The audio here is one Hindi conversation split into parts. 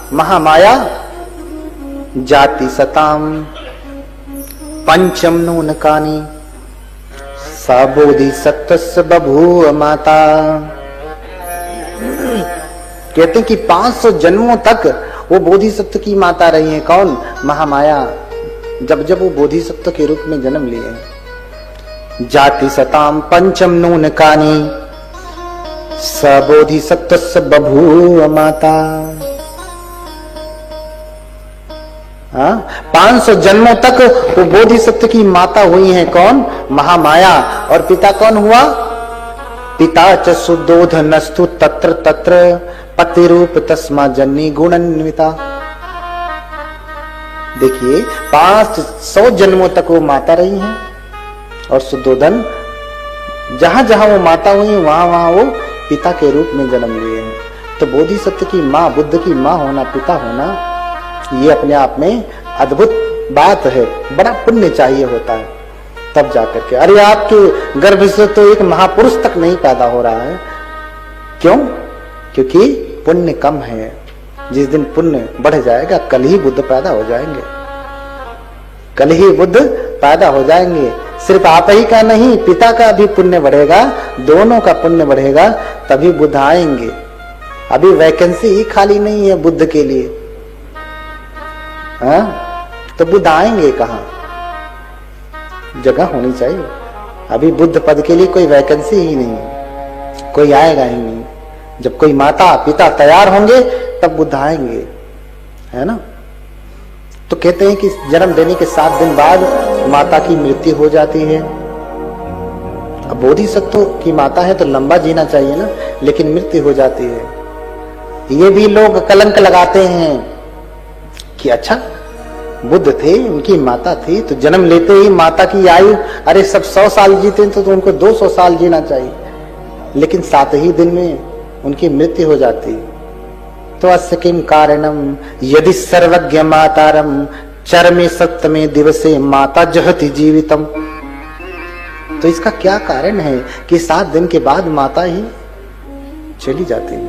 महामाया जाति सताम पंचम नूनकानी सबोधि सत्वस्य बभूव माता। कहते हैं कि 500 जन्मों तक वो बोधिसत्व की माता रही है। कौन? महामाया। जब वो बोधिसत्व के रूप में जन्म लिए। जाति सताम पंचम नूनकानी सबोधिसत्वस्य बभूव माता। 500 जन्मों तक वो बोधिसत्व की माता हुई है। कौन? महामाया। और पिता कौन हुआ? पिता च सुदोधनस्तु तत्र तत्र पति रूप तस्मा जन्नी गुणान्विता। देखिए 500 जन्मों तक वो माता रही हैं और सुदोधन जहां जहां वो माता हुई वहां वहां वो पिता के रूप में जन्म लिए हैं। तो बोधिसत्व की मां, बुद्ध की मां होना, पिता होना, ये अपने आप में अद्भुत बात है। बड़ा पुण्य चाहिए होता है तब जाकर के। अरे आपके गर्भ से तो एक महापुरुष तक नहीं पैदा हो रहा है। क्यों? क्योंकि पुण्य कम है। जिस दिन पुण्य बढ़ जाएगा कल ही बुद्ध पैदा हो जाएंगे। कल ही बुद्ध पैदा हो जाएंगे। सिर्फ आप ही का नहीं, पिता का भी पुण्य बढ़ेगा, दोनों का पुण्य बढ़ेगा तभी बुद्ध आएंगे। अभी वैकेंसी ही खाली नहीं है बुद्ध के लिए। तो बुद्ध आएंगे कहां? जगह होनी चाहिए। अभी बुद्ध पद के लिए कोई वैकेंसी ही नहीं है, कोई आएगा ही नहीं। जब कोई माता पिता तैयार होंगे तब बुद्ध आएंगे, है ना। तो कहते हैं कि जन्म देने के 7 दिन बाद माता की मृत्यु हो जाती है। अब बोधिसत्व की माता है तो लंबा जीना चाहिए ना, लेकिन मृत्यु हो जाती है। ये भी लोग कलंक लगाते हैं कि अच्छा बुद्ध थे, उनकी माता थी, तो जन्म लेते ही माता की आयु, अरे सब 100 साल जीते तो उनको 200 साल जीना चाहिए, लेकिन 7 ही दिन में उनकी मृत्यु हो जाती। तो अस्य किम कारणम यदि सर्वज्ञ मातारम चरमे सप्तमे दिवसे माता जहति जीवितम। तो इसका क्या कारण है कि 7 दिन के बाद माता ही चली जाती है,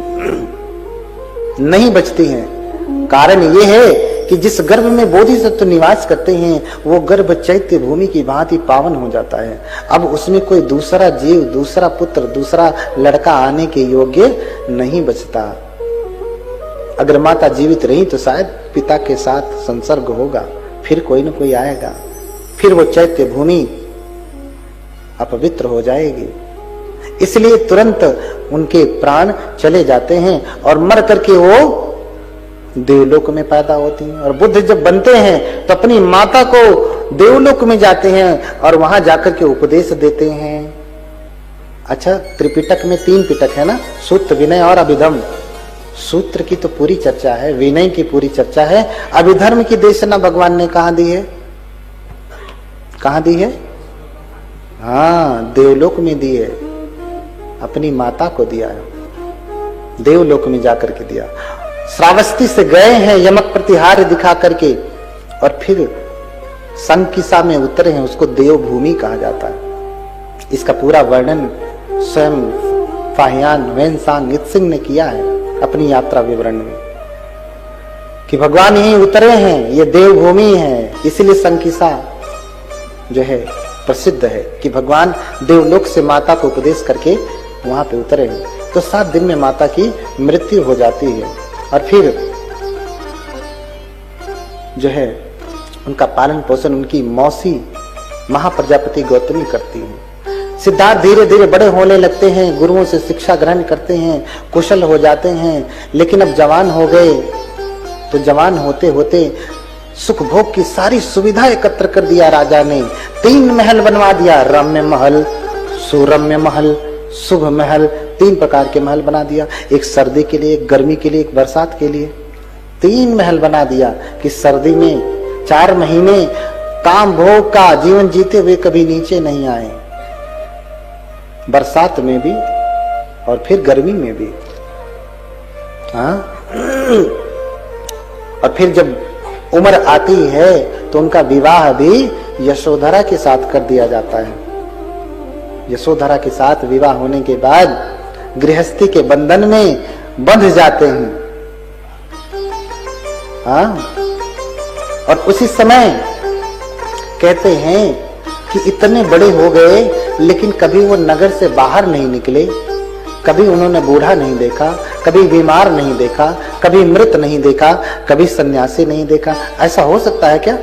नहीं बचती हैं। कारण ये है कि जिस गर्भ में बोधिसत्व निवास करते हैं वो गर्भ चैत्य भूमि की भांति पावन हो जाता है। अब उसमें कोई दूसरा जीव, दूसरा पुत्र, दूसरा लड़का आने के योग्य नहीं बचता। अगर माता जीवित रही तो शायद पिता के साथ संसर्ग होगा, फिर कोई न कोई आएगा, फिर वो चैत्य भूमि अपवित्र हो जाएगी। इसलिए तुरंत उनके प्राण चले जाते हैं और मर करके वो देवलोक में पैदा होती हैं। और बुद्ध जब बनते हैं तो अपनी माता को देवलोक में जाते हैं और वहां जाकर के उपदेश देते हैं। अच्छा, त्रिपिटक में 3 पिटक है ना, सूत्र, विनय और अभिधर्म। सूत्र की तो पूरी चर्चा है, विनय की पूरी चर्चा है, अभिधर्म की देशना भगवान ने कहां दी है? कहां दी है? हाँ, देवलोक में दी है। अपनी माता को दिया है, देवलोक में जाकर के दिया। श्रावस्ती से गए हैं यमक प्रतिहार दिखा करके और फिर संकिसा में उतरे हैं, उसको देवभूमि कहा जाता है। इसका पूरा वर्णन स्वयं फाहियान वेनसांग इत्सिंग ने किया है अपनी यात्रा विवरण में कि भगवान यहीं उतरे हैं, ये देवभूमि है। इसीलिए संकिसा जो है प्रसिद्ध है कि भगवान देवलोक से माता को उपदेश करके वहां पे उतरे हैं। तो 7 दिन में माता की मृत्यु हो जाती है और फिर जो है उनका पालन पोषण उनकी मौसी महाप्रजापति गौतमी करती है। सिद्धार्थ धीरे धीरे बड़े होने लगते हैं, गुरुओं से शिक्षा ग्रहण करते हैं, कुशल हो जाते हैं, लेकिन अब जवान हो गए। तो जवान होते होते सुख भोग की सारी सुविधा एकत्र कर दिया राजा ने। 3 महल बनवा दिया, रम्य महल, सुरम्य महल, शुभ महल। 3 प्रकार के महल बना दिया, एक सर्दी के लिए, एक गर्मी के लिए, एक बरसात के लिए। 3 महल बना दिया कि सर्दी में 4 महीने काम भोग का जीवन जीते हुए कभी नीचे नहीं आए, बरसात में भी और फिर गर्मी में भी। हाँ, और फिर जब उम्र आती है तो उनका विवाह भी यशोधरा के साथ कर दिया जाता है। यशोधरा के साथ विवाह होने के बाद गृहस्थी के बंधन में बंध जाते हैं। हाँ, और उसी समय कहते हैं कि इतने बड़े हो गए लेकिन कभी वो नगर से बाहर नहीं निकले, कभी उन्होंने बूढ़ा नहीं देखा, कभी बीमार नहीं देखा, कभी मृत नहीं देखा, कभी सन्यासी नहीं देखा। ऐसा हो सकता है क्या?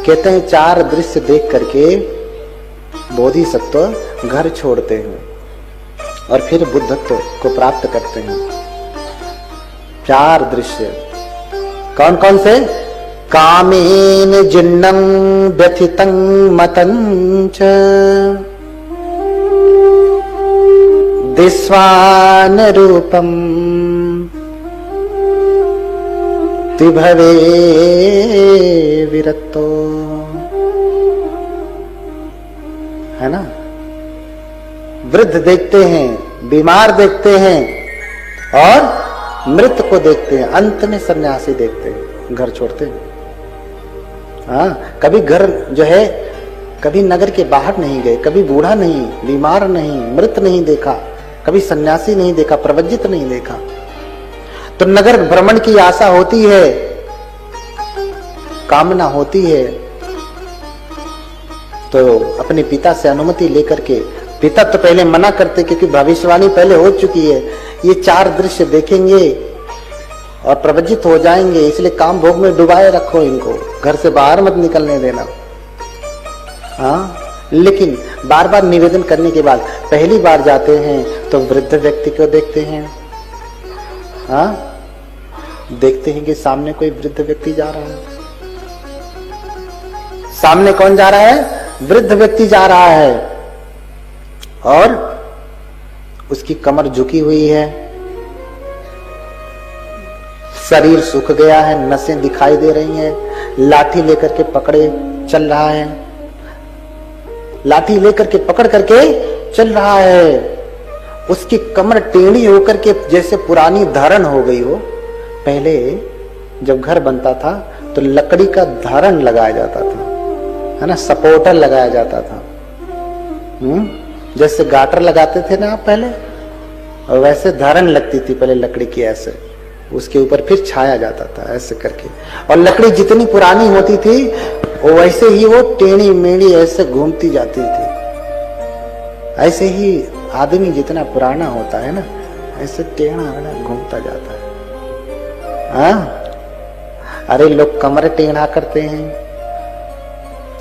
कहते हैं 4 दृश्य देख करके बोधिसत्व घर छोड़ते हैं और फिर बुद्धत्व को प्राप्त करते हैं। 4 दृश्य कौन कौन से? कामेन जिन्नं व्यथितं मतंच दिस्वान रूपम तिभवे विरक्तो, है ना? वृद्ध देखते हैं, बीमार देखते हैं और मृत को देखते हैं, अंत में सन्यासी देखते हैं, घर छोड़ते हैं। हाँ, कभी घर जो है, कभी नगर के बाहर नहीं गए, कभी बूढ़ा नहीं, बीमार नहीं, मृत नहीं देखा, कभी सन्यासी नहीं देखा, प्रवज्जित नहीं देखा। तो नगर भ्रमण की आशा होती है, कामना होती है, तो अपने पिता से अनुमति लेकर के, पिता तो पहले मना करते क्योंकि भविष्यवाणी पहले हो चुकी है, ये 4 दृश्य देखेंगे और प्रवज्जित हो जाएंगे, इसलिए काम भोग में डुबाए रखो इनको, घर से बाहर मत निकलने देना। हाँ, लेकिन बार बार निवेदन करने के बाद पहली बार जाते हैं तो वृद्ध व्यक्ति को देखते हैं। हाँ, देखते हैं कि सामने कोई वृद्ध व्यक्ति जा रहा है। सामने कौन जा रहा है? वृद्ध व्यक्ति जा रहा है और उसकी कमर झुकी हुई है, शरीर सूख गया है, नसें दिखाई दे रही हैं, लाठी लेकर के पकड़े चल रहा है, लाठी लेकर के पकड़ करके चल रहा है। उसकी कमर टेढ़ी होकर के जैसे पुरानी धारण हो गई हो। पहले जब घर बनता था तो लकड़ी का धारण लगाया जाता था, है ना, सपोर्टर लगाया जाता था। जैसे गाटर लगाते थे ना आप पहले, और वैसे धारण लगती थी पहले लकड़ी की, ऐसे उसके ऊपर फिर छाया जाता था ऐसे करके। और लकड़ी जितनी पुरानी होती थी वो वैसे ही वो टेढ़ी मेढ़ी ऐसे घूमती जाती थी। ऐसे ही आदमी जितना पुराना होता है ना, ऐसे टेढ़ा मेढ़ा घूमता जाता है। हाँ, अरे लोग कमर टेढ़ा करते हैं,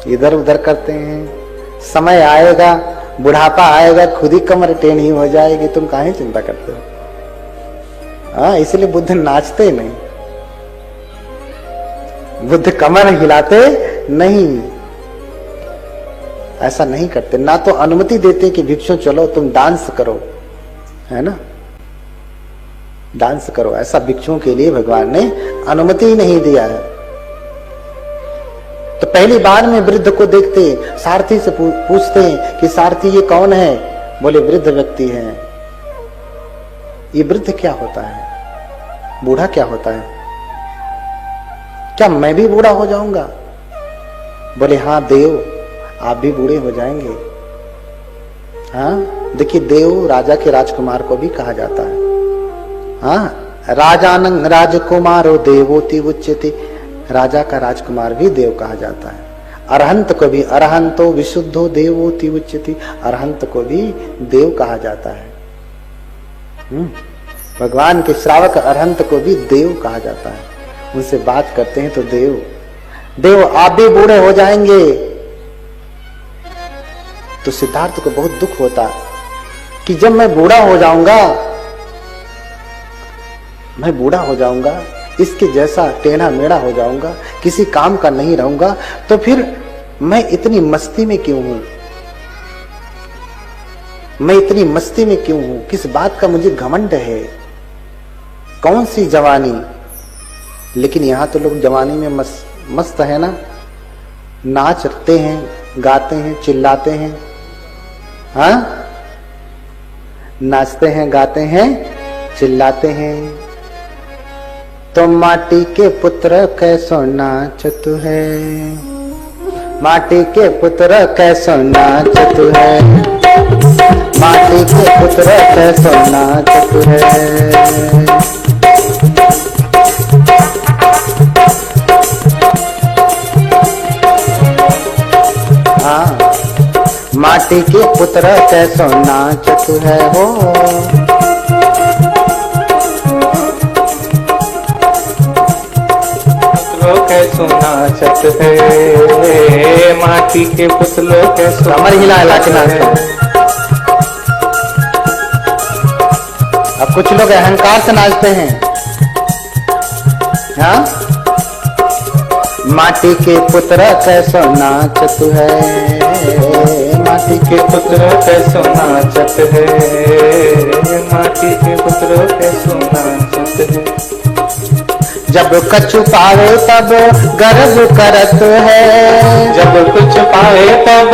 इधर उधर करते हैं, समय आएगा, बुढ़ापा आएगा, खुद ही कमर टेढ़ी हो जाएगी, तुम काहे चिंता करते हो? हाँ, इसलिए बुद्ध नाचते नहीं, बुद्ध कमर हिलाते नहीं, ऐसा नहीं करते। ना तो अनुमति देते कि भिक्षु चलो तुम डांस करो, है ना, डांस करो, ऐसा भिक्षुओं के लिए भगवान ने अनुमति ही नहीं दिया है। तो पहली बार में वृद्ध को देखते, सारथी से पूछते हैं कि सारथी ये कौन है? बोले वृद्ध व्यक्ति है। ये वृद्ध क्या होता है? बूढ़ा क्या होता है? क्या मैं भी बूढ़ा हो जाऊंगा? बोले हाँ देव, आप भी बूढ़े हो जाएंगे। हाँ, देखिए देव राजा के राजकुमार को भी कहा जाता है। हाँ, राजानं राजकुमारो देवोति उच्यते, राजा का राजकुमार भी देव कहा जाता है। अरहंत को भी अरहंतो विशुद्धो देवोति उच्यते, अरहंत को भी देव कहा जाता है। भगवान के श्रावक अरहंत को भी देव कहा जाता है। उनसे बात करते हैं तो देव, देव आप भी बूढ़े हो जाएंगे। तो सिद्धार्थ को बहुत दुख होता कि जब मैं बूढ़ा हो जाऊंगा, मैं बूढ़ा हो जाऊंगा, इसके जैसा टेढ़ा मेढ़ा हो जाऊंगा, किसी काम का नहीं रहूंगा, तो फिर मैं इतनी मस्ती में क्यों हूं? मैं इतनी मस्ती में क्यों हूं? किस बात का मुझे घमंड है? कौन सी जवानी? लेकिन यहां तो लोग जवानी में मस्त है ना, नाचते हैं, गाते हैं, चिल्लाते हैं। हाँ, नाचते हैं, गाते हैं, चिल्लाते हैं। तो माटी के पुत्र कैसो नाचत है, माटी के पुत्र कैसो नाचत है, माटी के पुत्र कैसो नाचत है। माटी के पुत्र कैसो नाचत है हो। कैसो नाचत है, माटी के पुतलों कैसो कमर हिला हिला के नाचते। अब कुछ लोग अहंकार से नाचते हैं। हाँ, माटी के पुत्र कैसो नाचत है, माटी के पुत्र कैसो नाचत है, माटी के पुत्र कैसो नाचत है। जब कछु पावे तब गर्व करत है, जब कुछ पावे तब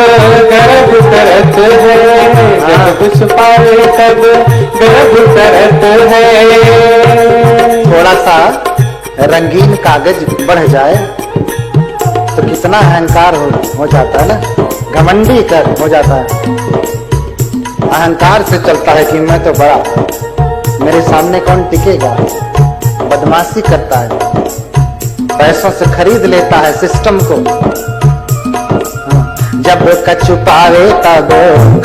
गर्व करत है, जब कुछ पावे तब गर्व करत है। थोड़ा सा रंगीन कागज बढ़ जाए तो कितना अहंकार हो जाता है ना, घमंडी कर हो जाता है। अहंकार से चलता है कि मैं तो बड़ा, मेरे सामने कौन टिकेगा। बदमाशी करता है, पैसों से खरीद लेता है सिस्टम को। जब कछु पावे तब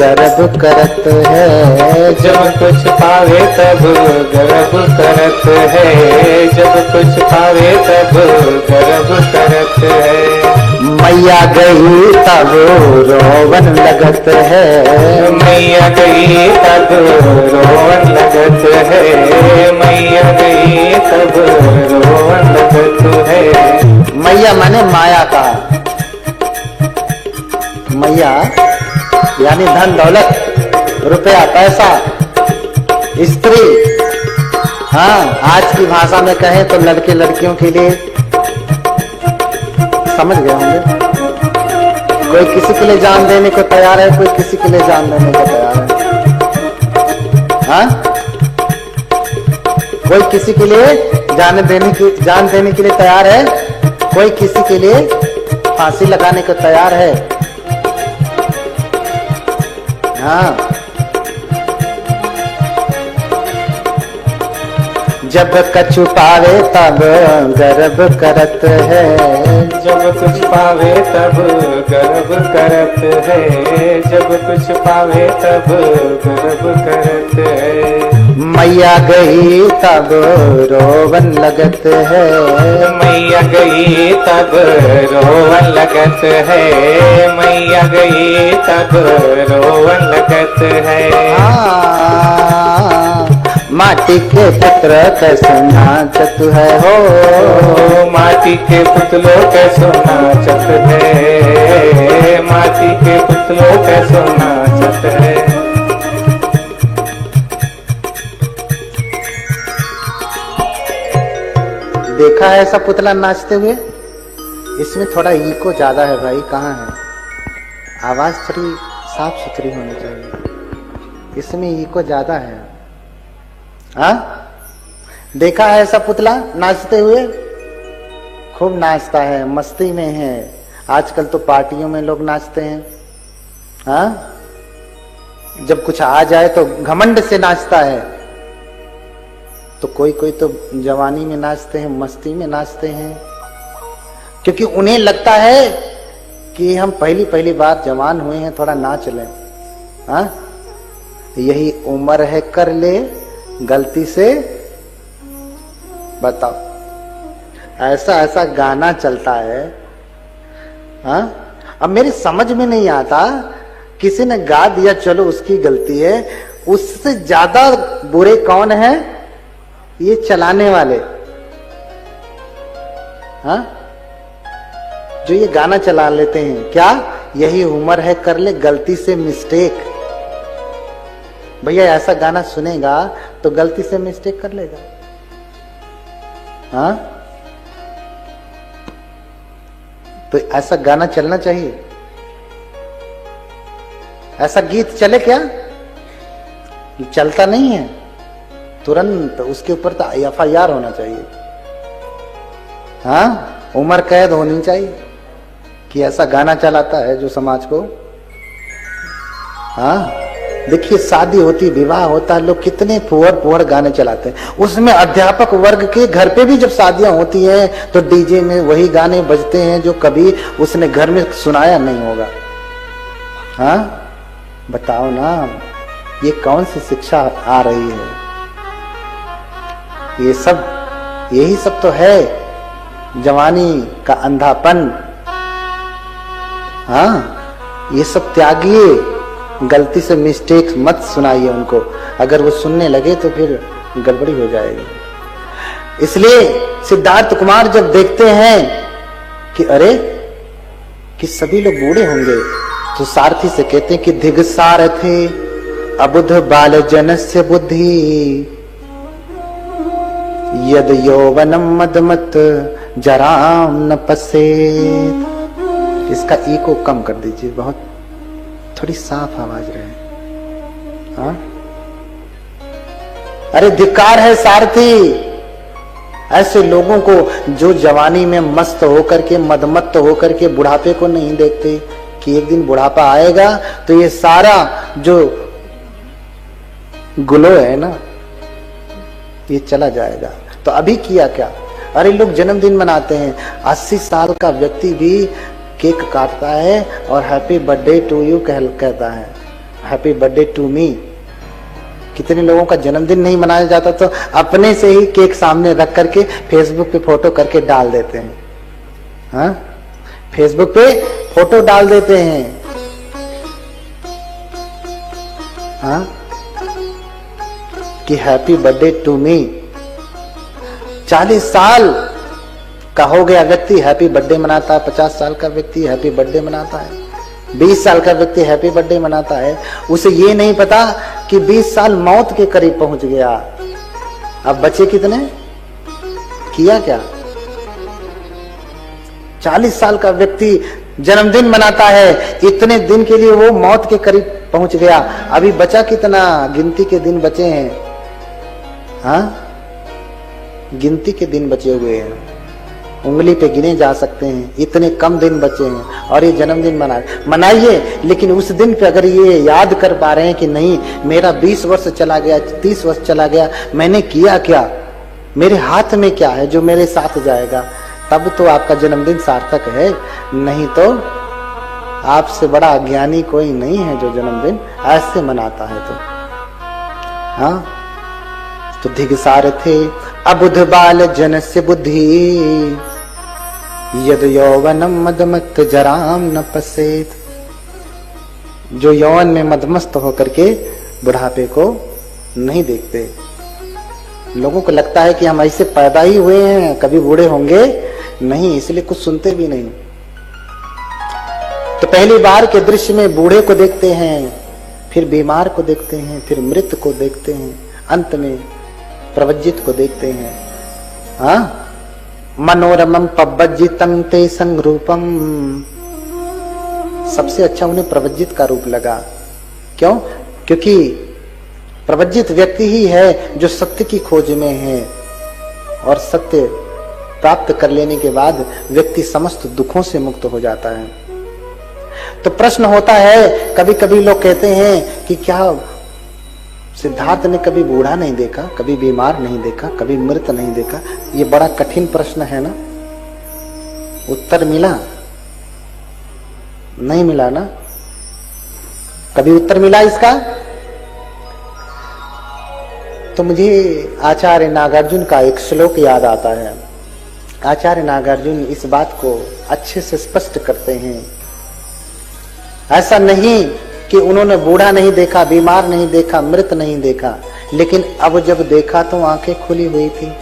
गर्व करत है, जब कुछ पावे तब गर्व करत है, जब कुछ पावे तब गर्व करत है। मैया गई तब रोवन लगत है, मैया गई तब रोवन लगत है, मैया गई तब रोवन लगत है। मैया माने माया का, मैया यानी धन दौलत, रुपया पैसा, स्त्री। हाँ, आज की भाषा में कहें तो लड़के लड़कियों के लिए, समझ गए होंगे। कोई किसी के लिए जान देने को तैयार है, कोई किसी के लिए जान देने को तैयार है। हाँ, कोई किसी के लिए जान देने के लिए तैयार है, कोई किसी के लिए फांसी लगाने को तैयार है। हाँ, जब कछु पावे तब गर्व करत है, जब कुछ पावे तब गर्व करत है, जब कुछ पावे तब गर्व करत है। मैया गई तब रोवन लगत है, मैया गई तब रोवन लगत है, मैया गई तब रोवन लगत है। माटी के पुत्र कैसो नाचत है हो, माटी के पुतलों कैसो नाचत है, माटी के पुतलों कैसो नाचत है। देखा है ऐसा पुतला नाचते हुए? इसमें थोड़ा इको ज्यादा है भाई, कहाँ है? आवाज थोड़ी साफ सुथरी होनी चाहिए, इसमें इको ज्यादा है। हाँ, देखा है ऐसा पुतला नाचते हुए? खूब नाचता है, मस्ती में है। आजकल तो पार्टियों में लोग नाचते हैं। हाँ, जब कुछ आ जाए तो घमंड से नाचता है। तो कोई कोई तो जवानी में नाचते हैं, मस्ती में नाचते हैं, क्योंकि उन्हें लगता है कि हम पहली पहली बार जवान हुए हैं, थोड़ा नाच लें। हाँ, यही उम्र है, कर ले गलती से। बताओ, ऐसा ऐसा गाना चलता है। हाँ, अब मेरी समझ में नहीं आता, किसी ने गा दिया, चलो उसकी गलती है, उससे ज्यादा बुरे कौन है? ये चलाने वाले। हाँ, जो ये गाना चला लेते हैं, क्या यही उम्र है, कर ले गलती से मिस्टेक। भैया ऐसा गाना सुनेगा तो गलती से मिस्टेक कर लेगा। हाँ, तो ऐसा गाना चलना चाहिए? ऐसा गीत चले क्या? चलता नहीं है, तुरंत उसके ऊपर तो FIR होना चाहिए। हाँ, उम्र कैद होनी चाहिए कि ऐसा गाना चलाता है जो समाज को। हाँ, देखिए शादी होती, विवाह होता है, लोग कितने पुअर गाने चलाते हैं। उसमें अध्यापक वर्ग के घर पे भी जब शादियां होती हैं तो डीजे में वही गाने बजते हैं जो कभी उसने घर में सुनाया नहीं होगा। हाँ, बताओ ना, ये कौन सी शिक्षा आ रही है? ये सब, यही सब तो है जवानी का अंधापन। हाँ, ये सब त्यागिए, गलती से मिस्टेक्स मत सुनाइए उनको। अगर वो सुनने लगे तो फिर गड़बड़ी हो जाएगी। इसलिए सिद्धार्थ कुमार जब देखते हैं कि अरे कि सभी लोग बूढ़े होंगे, तो सारथी से कहते हैं कि धिग सारथे अबुध बाल जनस्य बुद्धि यद यौवनम मदमत जराम न पसेत। इसका ई को कम कर दीजिए, बहुत थोड़ी साफ आवाज रहे। हाँ, अरे धिक्कार है सारथी ऐसे लोगों को जो जवानी में मस्त होकर के, मदमत्त होकर के बुढ़ापे को नहीं देखते कि एक दिन बुढ़ापा आएगा तो ये सारा जो ग्लो है ना, ये चला जाएगा। तो अभी किया क्या? अरे लोग जन्मदिन मनाते हैं, 80 साल का व्यक्ति भी केक काटता है और हैप्पी बर्थडे टू यू कहता है, हैप्पी बर्थडे टू मी। कितने लोगों का जन्मदिन नहीं मनाया जाता तो अपने से ही केक सामने रख करके फेसबुक पे फोटो करके डाल देते हैं। हाँ, फेसबुक पे फोटो डाल देते हैं। हाँ, कि हैप्पी बर्थडे टू मी। 40 साल का हो गया व्यक्ति हैप्पी बर्थडे मनाता है, 50 साल का व्यक्ति हैप्पी बर्थडे मनाता है, 20 साल का व्यक्ति हैप्पी बर्थडे मनाता है। उसे ये नहीं पता कि 20 साल मौत के करीब पहुंच गया। अब बचे कितने? किया क्या? 40 साल का व्यक्ति जन्मदिन मनाता है, इतने दिन के लिए वो मौत के करीब पहुंच गया। अभी बचा कितना? गिनती के दिन बचे हैं। हाँ, गिनती के दिन बचे हुए हैं, उंगली पे गिने जा सकते हैं, इतने कम दिन बचे हैं और ये जन्मदिन मनाइए। लेकिन उस दिन पे अगर ये याद कर पा रहे हैं कि नहीं, मेरा 20 वर्ष चला गया, 30 वर्ष चला गया, मैंने किया क्या, मेरे हाथ में क्या है जो मेरे साथ जाएगा, तब तो आपका जन्मदिन सार्थक है। नहीं तो आपसे बड़ा अज्ञानी कोई नहीं है जो जन्मदिन ऐसे मनाता है। तो हाँ, तो धिग सारथे अबुध बाल जनस्य बुद्धि यद यौवनम मदमत्त जराम न पसेत। जो यौवन में मदमस्त होकर के बुढ़ापे को नहीं देखते। लोगों को लगता है कि हम ऐसे पैदा ही हुए हैं, कभी बूढ़े होंगे नहीं, इसलिए कुछ सुनते भी नहीं। तो पहली बार के दृश्य में बूढ़े को देखते हैं, फिर बीमार को देखते हैं, फिर मृत को देखते हैं, अंत में प्रवज्जित को देखते हैं। हाँ, मनोरमम पब्बज्जितं ते संरूपम। सबसे अच्छा उन्हें प्रवज्जित का रूप लगा। क्यों? क्योंकि प्रवज्जित व्यक्ति ही है जो सत्य की खोज में है, और सत्य प्राप्त कर लेने के बाद व्यक्ति समस्त दुखों से मुक्त हो जाता है। तो प्रश्न होता है, कभी कभी लोग कहते हैं कि क्या सिद्धार्थ ने कभी बूढ़ा नहीं देखा, कभी बीमार नहीं देखा, कभी मृत नहीं देखा? ये बड़ा कठिन प्रश्न है ना। उत्तर मिला? नहीं मिला ना। कभी उत्तर मिला इसका? तो मुझे आचार्य नागार्जुन का एक श्लोक याद आता है। आचार्य नागार्जुन इस बात को अच्छे से स्पष्ट करते हैं। ऐसा नहीं कि उन्होंने बूढ़ा नहीं देखा, बीमार नहीं देखा, मृत नहीं देखा, लेकिन अब जब देखा तो आंखें खुली हुई थी।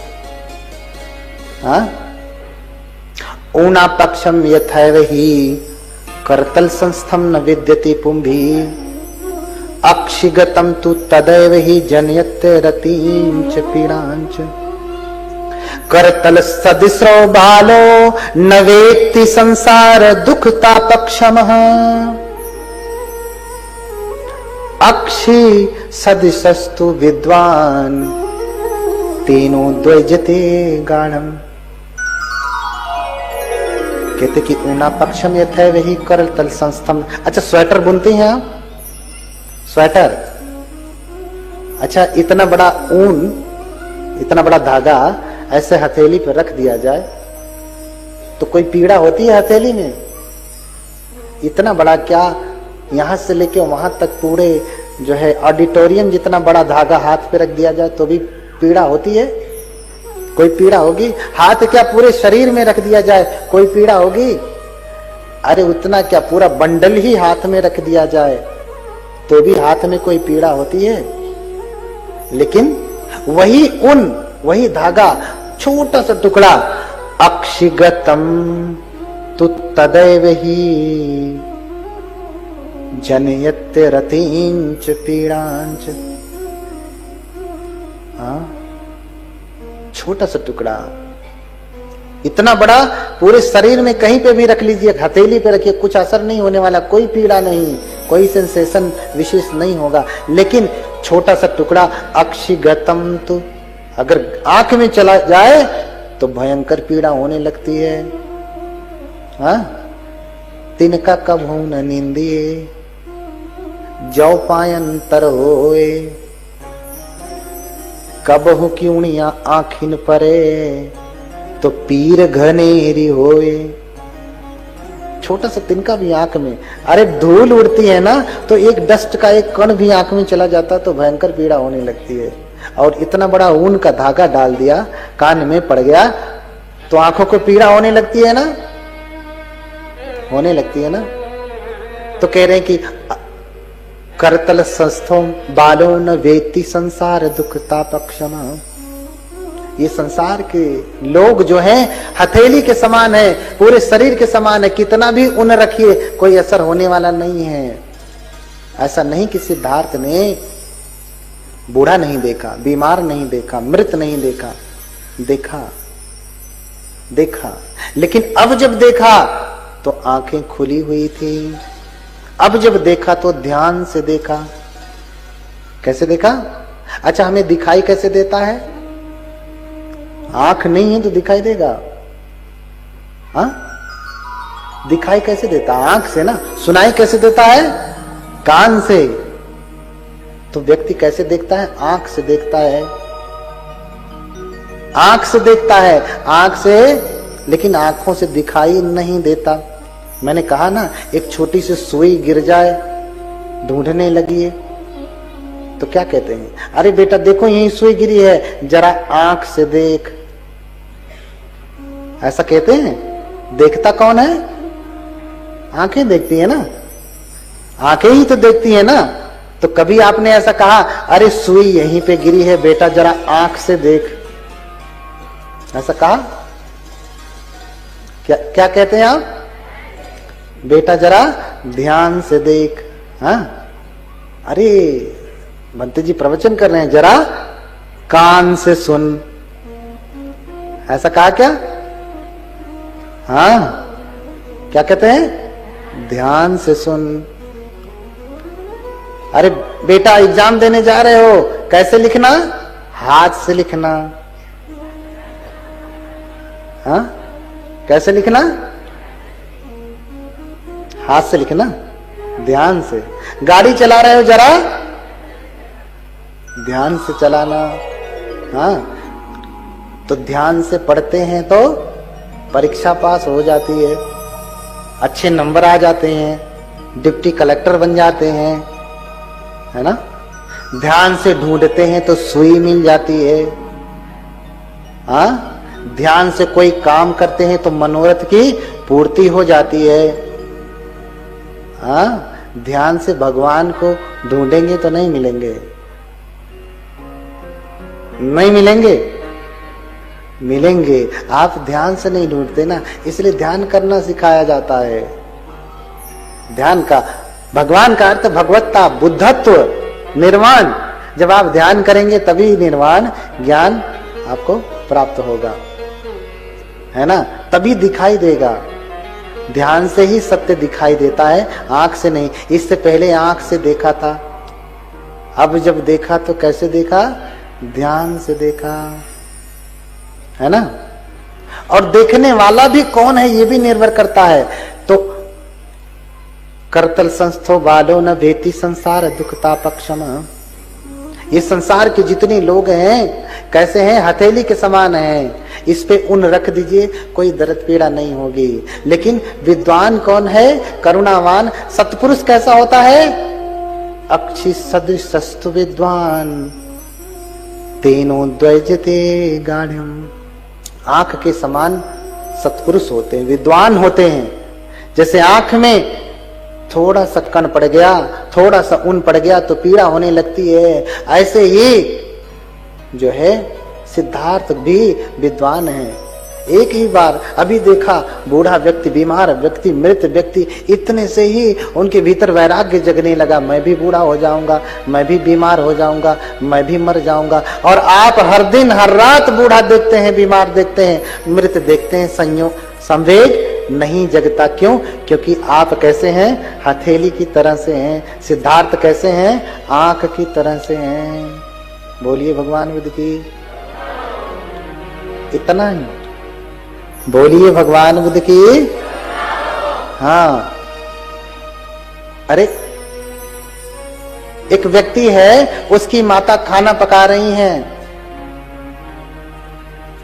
हाँ, ऊना पक्षम यथैव हि करतल संस्थम न विद्यति पुंभी अक्षिगतम तु तदैव हि जनयते रतिं च पीड़ांच। करतल सदृशो बालो न वेत्ति संसार दुखता पक्षमः अक्षी सदृशस्तु विद्वान तेनो द्वैजते गाढ़म। कहते कि ऊना पक्षम यथैव हि करतल संस्थम। अच्छा, स्वेटर बुनते हैं आप? स्वेटर, अच्छा, इतना बड़ा ऊन, इतना बड़ा धागा ऐसे हथेली पर रख दिया जाए तो कोई पीड़ा होती है हथेली में? इतना बड़ा क्या यहां से लेके वहां तक पूरे जो है ऑडिटोरियम जितना बड़ा धागा हाथ पे रख दिया जाए तो भी पीड़ा होती है? कोई पीड़ा होगी? हाथ क्या पूरे शरीर में रख दिया जाए कोई पीड़ा होगी? अरे उतना क्या पूरा बंडल ही हाथ में रख दिया जाए तो भी हाथ में कोई पीड़ा होती है? लेकिन वही ऊन, वही धागा, छोटा सा टुकड़ा, अक्षिगतम तु तदैव ही जनयत्य रतिंच पीड़ांच। छोटा सा टुकड़ा, इतना बड़ा पूरे शरीर में कहीं पे भी रख लीजिए, हथेली पे रखिए, कुछ असर नहीं होने वाला, कोई पीड़ा नहीं, कोई सेंसेशन विशेष नहीं होगा। लेकिन छोटा सा टुकड़ा अक्षिगतम तो अगर आंख में चला जाए तो भयंकर पीड़ा होने लगती है। तिनका कब हो न निंदिए जौ पायंतर होए, कब हो क्यूणिया आखिन परे तो पीर घनेरी होए। छोटा सा तिनका भी आंख में, अरे धूल उड़ती है ना तो एक डस्ट का एक कण भी आंख में चला जाता तो भयंकर पीड़ा होने लगती है। और इतना बड़ा ऊन का धागा डाल दिया, कान में पड़ गया तो आंखों को पीड़ा होने लगती है ना, होने लगती है ना। तो कह रहे हैं कि करतल संस्थो बालो न वेति संसार दुख तापक्षमा। ये संसार के लोग जो हैं हथेली के समान है, पूरे शरीर के समान है, कितना भी ऊन रखिए कोई असर होने वाला नहीं है। ऐसा नहीं कि सिद्धार्थ ने बूढ़ा नहीं देखा, बीमार नहीं देखा, मृत नहीं देखा, देखा देखा। लेकिन अब जब देखा तो आंखें खुली हुई थी। अब जब देखा तो ध्यान से देखा। कैसे देखा? अच्छा, हमें दिखाई कैसे देता है? आंख नहीं है तो दिखाई देगा? दिखाई कैसे देता? आंख से ना। सुनाई कैसे देता है? कान से। तो व्यक्ति कैसे देखता है? आंख से देखता है, आंख से देखता है, आंख से। लेकिन आंखों से दिखाई नहीं देता। मैंने कहा ना, एक छोटी सी सुई गिर जाए, ढूंढने लगी तो क्या कहते हैं? अरे बेटा देखो यही सुई गिरी है, जरा आंख से देख, ऐसा कहते हैं। देखता कौन है? आंखें देखती है ना, आंखें ही तो देखती है ना। तो कभी आपने ऐसा कहा अरे सुई यहीं पे गिरी है बेटा जरा आंख से देख, ऐसा कहा? क्या कहते हैं आप? बेटा जरा ध्यान से देख। अरे भंते जी प्रवचन कर रहे हैं, जरा कान से सुन, ऐसा कहा क्या? क्या कहते हैं? ध्यान से सुन। अरे बेटा एग्जाम देने जा रहे हो, कैसे लिखना? हाथ से लिखना। कैसे लिखना? हाथ से लिखना, ध्यान से। गाड़ी चला रहे हो, जरा ध्यान से चलाना। तो ध्यान से पढ़ते हैं तो परीक्षा पास हो जाती है, अच्छे नंबर आ जाते हैं, डिप्टी कलेक्टर बन जाते हैं, है ना। ध्यान से ढूंढते हैं तो सुई मिल जाती है। ध्यान से कोई काम करते हैं तो मनोरथ की पूर्ति हो जाती है। ध्यान से भगवान को ढूंढेंगे तो नहीं मिलेंगे, नहीं मिलेंगे, मिलेंगे। आप ध्यान से नहीं ढूंढते ना, इसलिए ध्यान करना सिखाया जाता है। ध्यान का, भगवान का अर्थ भगवत्ता, बुद्धत्व, निर्वाण। जब आप ध्यान करेंगे तभी निर्वाण ज्ञान आपको प्राप्त होगा, है ना। तभी दिखाई देगा। ध्यान से ही सत्य दिखाई देता है, आंख से नहीं। इससे पहले आंख से देखा था, अब जब देखा तो कैसे देखा? ध्यान से देखा, है ना। और देखने वाला भी कौन है ये भी निर्भर करता है। तो करतल संस्थो बालो न भेति संसार दुख तापक्षम। ये संसार के जितने लोग हैं कैसे हैं? हथेली के समान हैं। इस पे ऊन रख दीजिए, कोई दर्द पीड़ा नहीं होगी। लेकिन विद्वान कौन है? करुणावान। सत्पुरुष कैसा होता है? अक्षि सदृशस्तु विद्वान तेनो द्वैजते गाढ़म। आंख के समान सत्पुरुष होते हैं, विद्वान होते हैं। जैसे आंख में थोड़ा सा कण पड़ गया, थोड़ा सा ऊन पड़ गया तो पीड़ा होने लगती है, ऐसे ही जो है सिद्धार्थ भी विद्वान है। एक ही बार अभी देखा बूढ़ा व्यक्ति, बीमार व्यक्ति, मृत व्यक्ति, इतने से ही उनके भीतर वैराग्य जगने लगा, मैं भी बूढ़ा हो जाऊंगा, मैं भी बीमार हो जाऊंगा, मैं भी मर जाऊंगा। और आप हर दिन हर रात बूढ़ा देखते हैं, बीमार देखते हैं, मृत देखते हैं, संवेग नहीं जगता। क्यों? क्योंकि आप कैसे हैं? हथेली की तरह से हैं। सिद्धार्थ कैसे हैं? आंख की तरह से हैं। बोलिए भगवान बुद्ध की। इतना ही बोलिए भगवान बुद्ध की। हाँ, अरे एक व्यक्ति है, उसकी माता खाना पका रही हैं,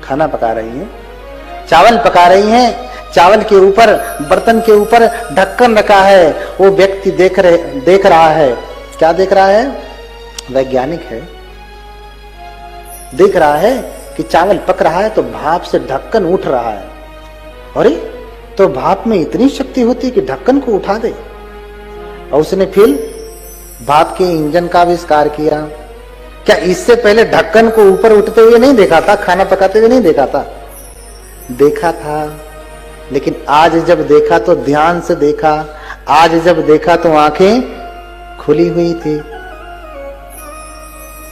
खाना पका रही हैं, चावल पका रही हैं। चावल के ऊपर, बर्तन के ऊपर ढक्कन रखा है। वो व्यक्ति देख रहा है। क्या देख रहा है? वैज्ञानिक है। देख रहा है कि चावल पक रहा है तो भाप से ढक्कन उठ रहा है। अरे तो भाप में इतनी शक्ति होती है कि ढक्कन को उठा दे। और उसने फिर भाप के इंजन का आविष्कार किया। क्या इससे पहले ढक्कन को ऊपर उठते हुए नहीं देखा था? खाना पकाते हुए नहीं देखा था? देखा था, लेकिन आज जब देखा तो ध्यान से देखा। आज जब देखा तो आंखें खुली हुई थी।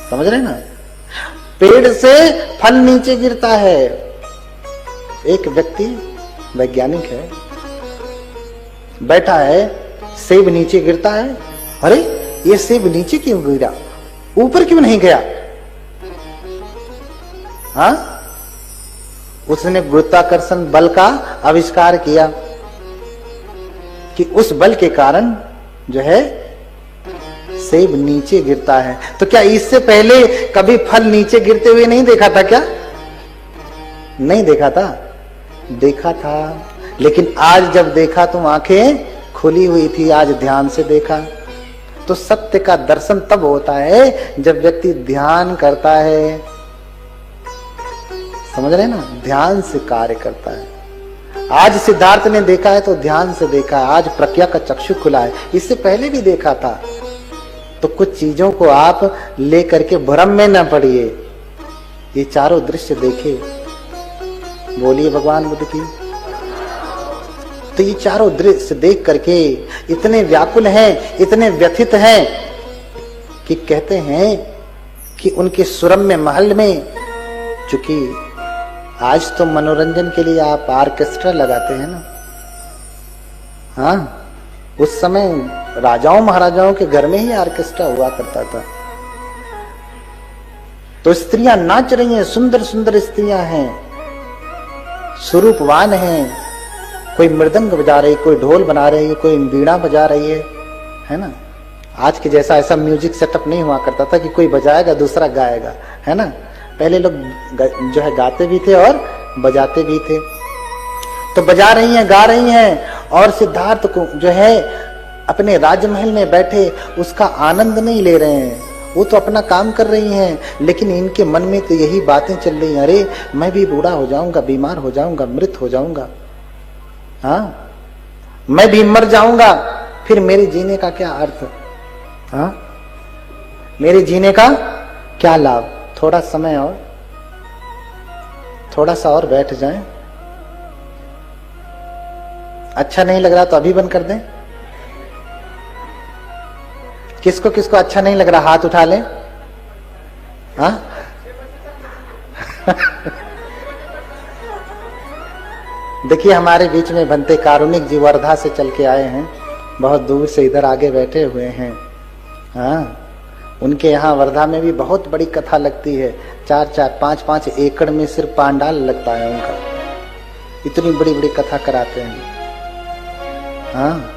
समझ रहे ना? पेड़ से फल नीचे गिरता है। एक व्यक्ति वैज्ञानिक है, बैठा है, सेब नीचे गिरता है। अरे ये सेब नीचे क्यों गिरा, ऊपर क्यों नहीं गया? हाँ, उसने गुरुत्वाकर्षण बल का आविष्कार किया कि उस बल के कारण जो है सेब नीचे गिरता है। तो क्या इससे पहले कभी फल नीचे गिरते हुए नहीं देखा था? क्या नहीं देखा था? देखा था, लेकिन आज जब देखा तो आंखें खुली हुई थी। आज ध्यान से देखा। तो सत्य का दर्शन तब होता है जब व्यक्ति ध्यान करता है। समझ रहे ना? ध्यान से कार्य करता है। आज सिद्धार्थ ने देखा है तो ध्यान से देखा है। आज प्रज्ञा का चक्षु खुला है। इससे पहले भी देखा था। तो कुछ चीजों को आप लेकर के भ्रम में न पड़िए। ये चारों दृश्य देखे। बोलिए भगवान बुद्ध की। तो ये चारों दृश्य देख करके इतने व्याकुल हैं, इतने व्यथित हैं कि कहते हैं कि उनके सुरम्य महल में, चूंकि आज तो मनोरंजन के लिए आप ऑर्केस्ट्रा लगाते हैं ना, हाँ, उस समय राजाओं महाराजाओं के घर में ही ऑर्केस्ट्रा हुआ करता था। तो स्त्रियां नाच रही हैं, सुंदर सुंदर स्त्रियां हैं, स्वरूपवान हैं। कोई मृदंग बजा रही, कोई ढोल बना रही है, कोई बीड़ा बजा रही है ना। आज के जैसा ऐसा म्यूजिक सेटअप नहीं हुआ करता था कि कोई बजाएगा दूसरा गाएगा, है ना। पहले लोग जो है गाते भी थे और बजाते भी थे। तो बजा रही हैं, गा रही हैं, और सिद्धार्थ को जो है अपने राजमहल में बैठे उसका आनंद नहीं ले रहे हैं। वो तो अपना काम कर रही हैं, लेकिन इनके मन में तो यही बातें चल रही हैं, अरे मैं भी बूढ़ा हो जाऊंगा, बीमार हो जाऊंगा, मृत हो जाऊंगा, हाँ, मैं भी मर जाऊंगा, फिर मेरे जीने का क्या अर्थ, हाँ, मेरे जीने का क्या लाभ। थोड़ा समय और, थोड़ा सा और बैठ जाएं। अच्छा नहीं लग रहा तो अभी बंद कर दें। किसको किसको अच्छा नहीं लग रहा हाथ उठा लें, हाँ। देखिए हमारे बीच में बनते कारुणिक जी वर्धा से चल के आए हैं, बहुत दूर से इधर आगे बैठे हुए हैं, हाँ। उनके यहाँ वर्धा में भी बहुत बड़ी कथा लगती है, 4-4, 5-5 एकड़ में सिर्फ पांडाल लगता है उनका, इतनी बड़ी बड़ी कथा कराते हैं, हाँ।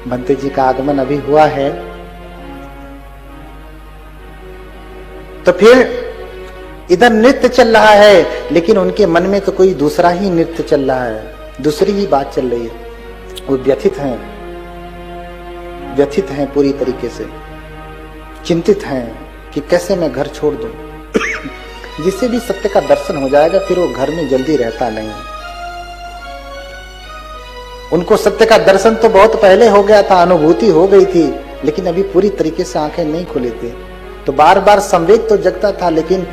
भंते जी का आगमन अभी हुआ है। तो फिर इधर नृत्य चल रहा है, लेकिन उनके मन में तो कोई दूसरा ही नृत्य चल रहा है, दूसरी ही बात चल रही है। वो व्यथित हैं पूरी तरीके से, चिंतित हैं कि कैसे मैं घर छोड़ दूं। जिससे भी सत्य का दर्शन हो जाएगा फिर वो घर में जल्दी रहता नहीं। उनको सत्य का दर्शन तो बहुत पहले हो गया था, अनुभूति हो गई थी, लेकिन अभी पूरी तरीके से आंखें नहीं खुली थी। तो बार बार संवेग तो जगता था, लेकिन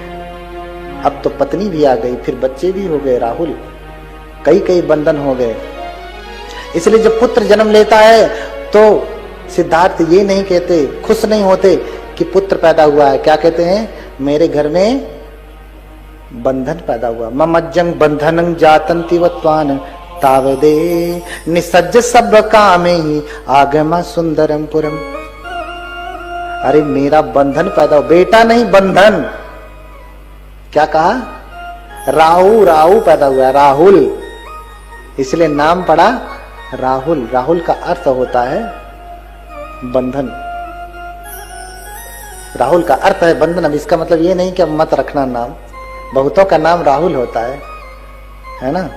अब तो पत्नी भी आ गई, फिर बच्चे भी हो गए। राहुल, कई बंधन हो गए। इसलिए जब पुत्र जन्म लेता है तो सिद्धार्थ ये नहीं कहते, खुश नहीं होते कि पुत्र पैदा हुआ है। क्या कहते हैं? मेरे घर में बंधन पैदा हुआ। ममज्जं बंधनं जातंति वत्वान तावदे निसज्ज सब कामे ही आगमा सुंदरम पुरम। अरे मेरा बंधन पैदा हो, बेटा नहीं बंधन। क्या कहा? राहु पैदा हुआ, राहुल, इसलिए नाम पड़ा राहुल। राहुल का अर्थ होता है बंधन। राहुल का अर्थ है बंधन। अब इसका मतलब ये नहीं कि अब मत रखना नाम, बहुतों का नाम राहुल होता है ना,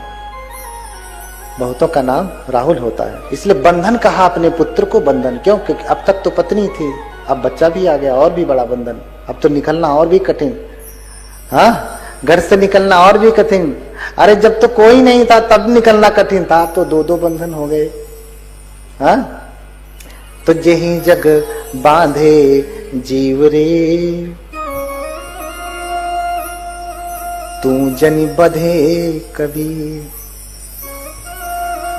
बहुतों का नाम राहुल होता है। इसलिए बंधन कहा अपने पुत्र को बंधन। क्यों? क्योंकि अब तक तो पत्नी थी, अब बच्चा भी आ गया, और भी बड़ा बंधन। अब तो निकलना और भी कठिन, हाँ, घर से निकलना और भी कठिन। अरे जब तो कोई नहीं था तब निकलना कठिन था, अब तो दो बंधन हो गए। हाँ, तो जेहि जग बांधे जीव रे, तू जनि बधे कबीर।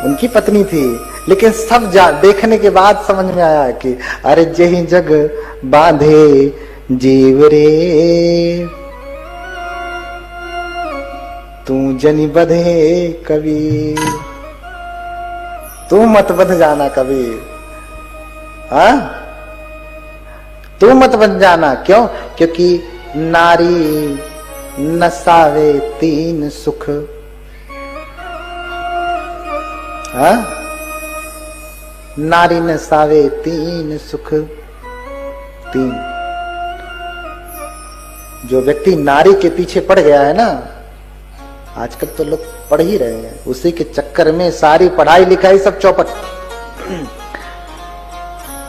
उनकी पत्नी थी, लेकिन सब देखने के बाद समझ में आया कि अरे जेहि जग बांधे जीव रे, तू जनि बधे कबीर। तू मत बध जाना कबीर, हाँ, तू मत बन जाना। क्यों? क्योंकि नारी नसावे तीन सुख। हाँ, नारी नसावे तीन सुख। तीन, जो व्यक्ति नारी के पीछे पड़ गया है ना, आजकल तो लोग पढ़ ही रहे हैं, उसी के चक्कर में सारी पढ़ाई लिखाई सब चौपट।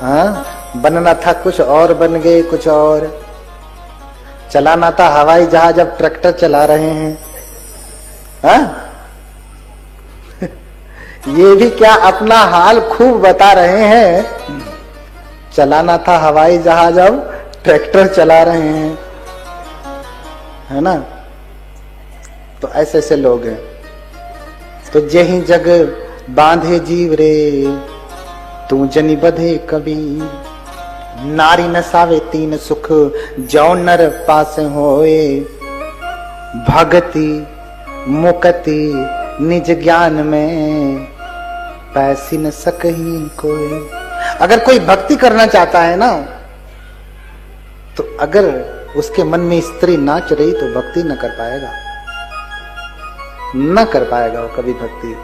हाँ, बनना था कुछ और बन गए कुछ और, चलाना था हवाई जहाज अब ट्रैक्टर चला रहे हैं। हाँ? ये भी क्या अपना हाल खूब बता रहे हैं। चलाना था हवाई जहाज अब ट्रैक्टर चला रहे हैं, है ना। तो ऐसे ऐसे लोग हैं। तो जेहि जग बांधे जीव रे, तू जनि बधे कबीर। नारी नसावे तीन सुख, जो नर पास होए। भगति मुक्ति निज ज्ञान में, पैसी न सकही कोई। अगर कोई भक्ति करना चाहता है ना, तो अगर उसके मन में स्त्री नाच रही तो भक्ति न कर पाएगा, न कर पाएगा वो कभी भक्ति।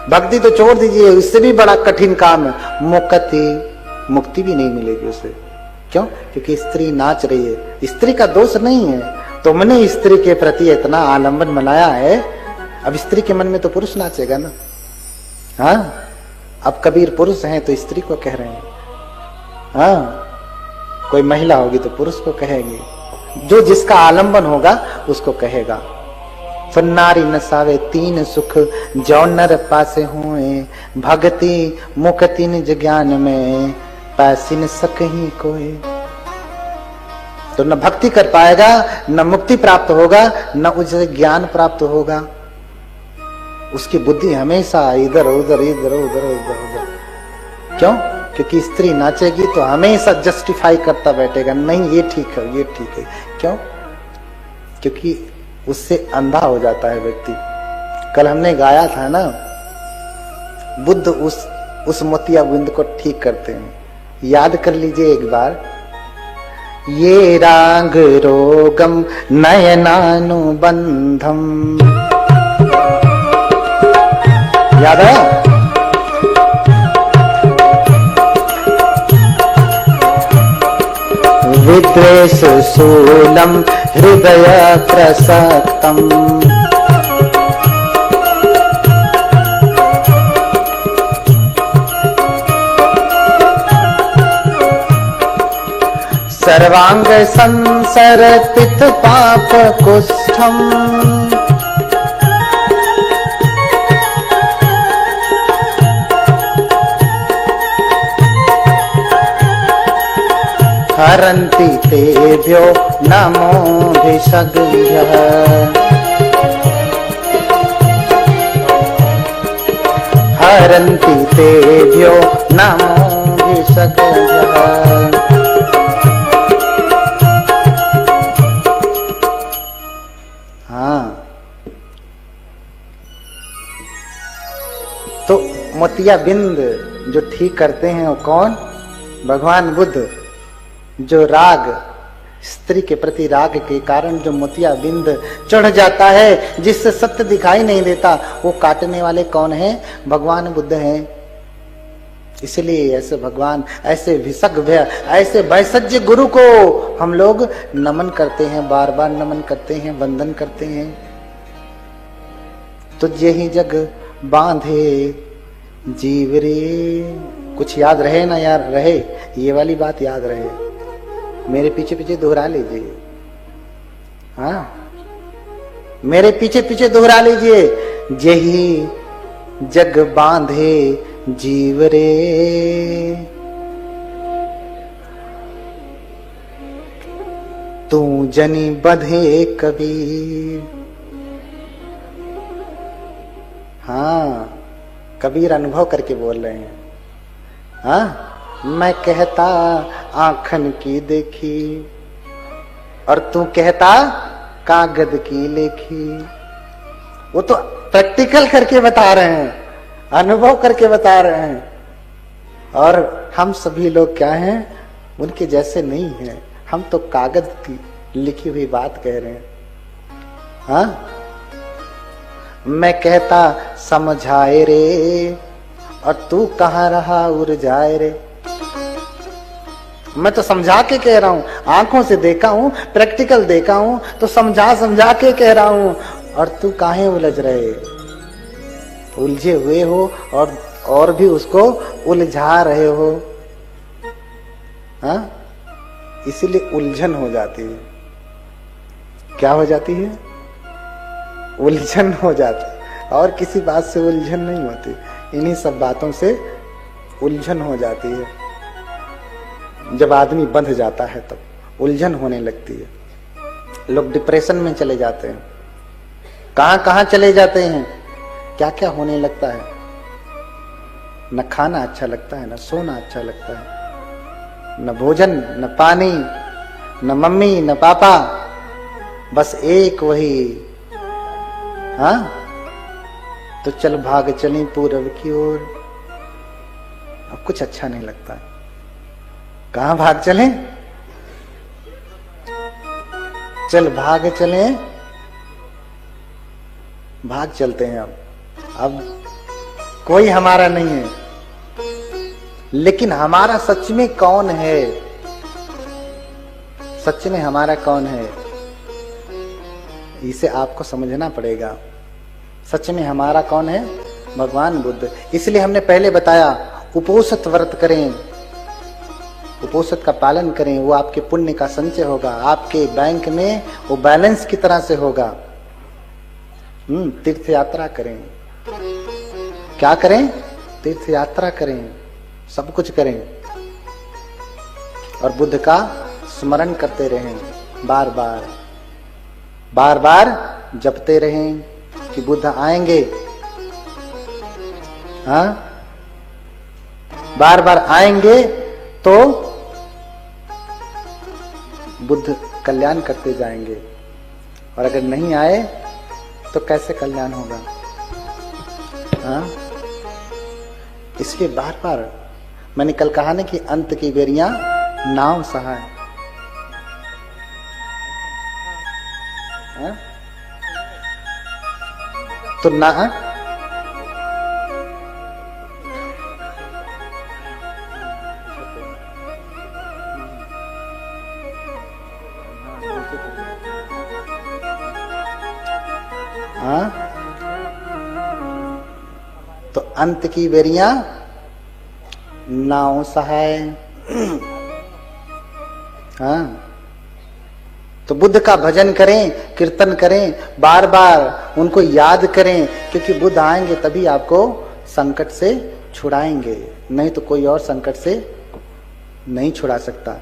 भक्ति तो छोड़ दीजिए, इससे भी बड़ा कठिन काम है। मुक्ति भी नहीं मिलेगी उसे। क्यों? क्योंकि स्त्री नाच रही है। स्त्री का दोष नहीं है, तुमने स्त्री के प्रति इतना आलंबन बनाया है, अब स्त्री के मन में तो पुरुष नाचेगा ना। हाँ, अब कबीर पुरुष हैं तो स्त्री को कह रहे हैं। हाँ, कोई महिला होगी तो पुरुष को कहेगी, जो जिसका आलंबन होगा उसको कहेगा। फिर नारी नसावे तीन सुख, जो नर पासे हुए। भक्ति मुक्ति निज ज्ञान में, पैसी न सकही कोई। तो न भक्ति कर पाएगा, न मुक्ति प्राप्त होगा, न उसे ज्ञान प्राप्त होगा। उसकी बुद्धि हमेशा इधर उधर इधर उधर उधर उधर। क्यों? क्योंकि स्त्री नाचेगी तो हमेशा जस्टिफाई करता बैठेगा, नहीं ये ठीक है ये ठीक है। क्यों? क्योंकि उससे अंधा हो जाता है व्यक्ति। कल हमने गाया था ना, बुद्ध उस मोतिया बिंद को ठीक करते हैं। याद कर लीजिए एक बार। ये राग रोगम नयनानुबंधम, याद है? विद्वेष शूलम हृदय प्रसक्तम। सर्वांग संसर्पित पाप कुष्ठम। हरन्ति तेभ्यो नमोऽभिषग्भ्यः। हरन्ति तेभ्यो नमोऽभिषग्भ्यः। तो मोतिया बिंद जो ठीक करते हैं वो कौन? भगवान बुद्ध। जो राग, स्त्री के प्रति राग के कारण जो मोतिया बिंद चढ़ जाता है, जिससे सत्य दिखाई नहीं देता, वो काटने वाले कौन हैं? भगवान बुद्ध हैं। इसलिए ऐसे भगवान, ऐसे विसग्भ्य, ऐसे वैसज्य गुरु को हम लोग नमन करते हैं, बार बार नमन करते हैं, वंदन करते हैं। तुझे ही जग बांधे जीव रे। कुछ याद रहे ना यार? रहे, ये वाली बात याद रहे, मेरे पीछे पीछे दोहरा लीजिए। हाँ, मेरे पीछे पीछे दोहरा लीजिए। यही जग बांधे जीव रे, तू जनी बंधे कबीर। हाँ, कबीर अनुभव करके बोल रहे हैं। हाँ, मैं कहता आंखन की देखी और तू कहता कागज की लेखी। वो तो प्रैक्टिकल करके बता रहे हैं, अनुभव करके बता रहे हैं। और हम सभी लोग क्या हैं? उनके जैसे नहीं हैं। हम तो कागज की लिखी हुई बात कह रहे हैं। हाँ, मैं कहता समझाए रे और तू कहाँ रहा उड़ जाए रे। मैं तो समझा के कह रहा हूं, आंखों से देखा हूं, प्रैक्टिकल देखा हूं, तो समझा समझा के कह रहा हूं, और तू काहे उलझ रहे? उलझे हुए हो और भी उसको उलझा रहे हो। हाँ, इसीलिए उलझन हो जाती है। क्या हो जाती है? उलझन हो जाती है। और किसी बात से उलझन नहीं होती, इन्हीं सब बातों से उलझन हो जाती है। जब आदमी बंध जाता है तब उलझन होने लगती है। लोग डिप्रेशन में चले जाते हैं। कहां कहां चले जाते हैं, क्या क्या होने लगता है। न खाना अच्छा लगता है, न सोना अच्छा लगता है, न भोजन, न पानी, न मम्मी, न पापा, बस एक वही। हाँ, तो चल भाग चली पूरब की ओर। अब कुछ अच्छा नहीं लगता है। कहां भाग चले? चल भाग चले, भाग चलते हैं। अब कोई हमारा नहीं है, लेकिन हमारा सच में कौन है? सच में हमारा कौन है, इसे आपको समझना पड़ेगा। सच में हमारा कौन है? भगवान बुद्ध। इसलिए हमने पहले बताया, उपोषित व्रत करें, उपोषित का पालन करें, वो आपके पुण्य का संचय होगा, आपके बैंक में वो बैलेंस की तरह से होगा। तीर्थ यात्रा करें। क्या करें? तीर्थ यात्रा करें, सब कुछ करें, और बुद्ध का स्मरण करते रहें, बार बार बार बार जपते रहें कि बुद्ध आएंगे। हाँ, बार बार आएंगे तो बुद्ध कल्याण करते जाएंगे, और अगर नहीं आए तो कैसे कल्याण होगा? हाँ, इसलिए बार बार, मैंने कल कहा ना कि अंत की बेरियां नाव सहाय। हाँ? तो ना हाँ, तो अंत की बेरियां नाव सहाय। हाँ, तो बुद्ध का भजन करें, कीर्तन करें, बार बार उनको याद करें, क्योंकि बुद्ध आएंगे तभी आपको संकट से छुड़ाएंगे, नहीं तो कोई और संकट से नहीं छुड़ा सकता।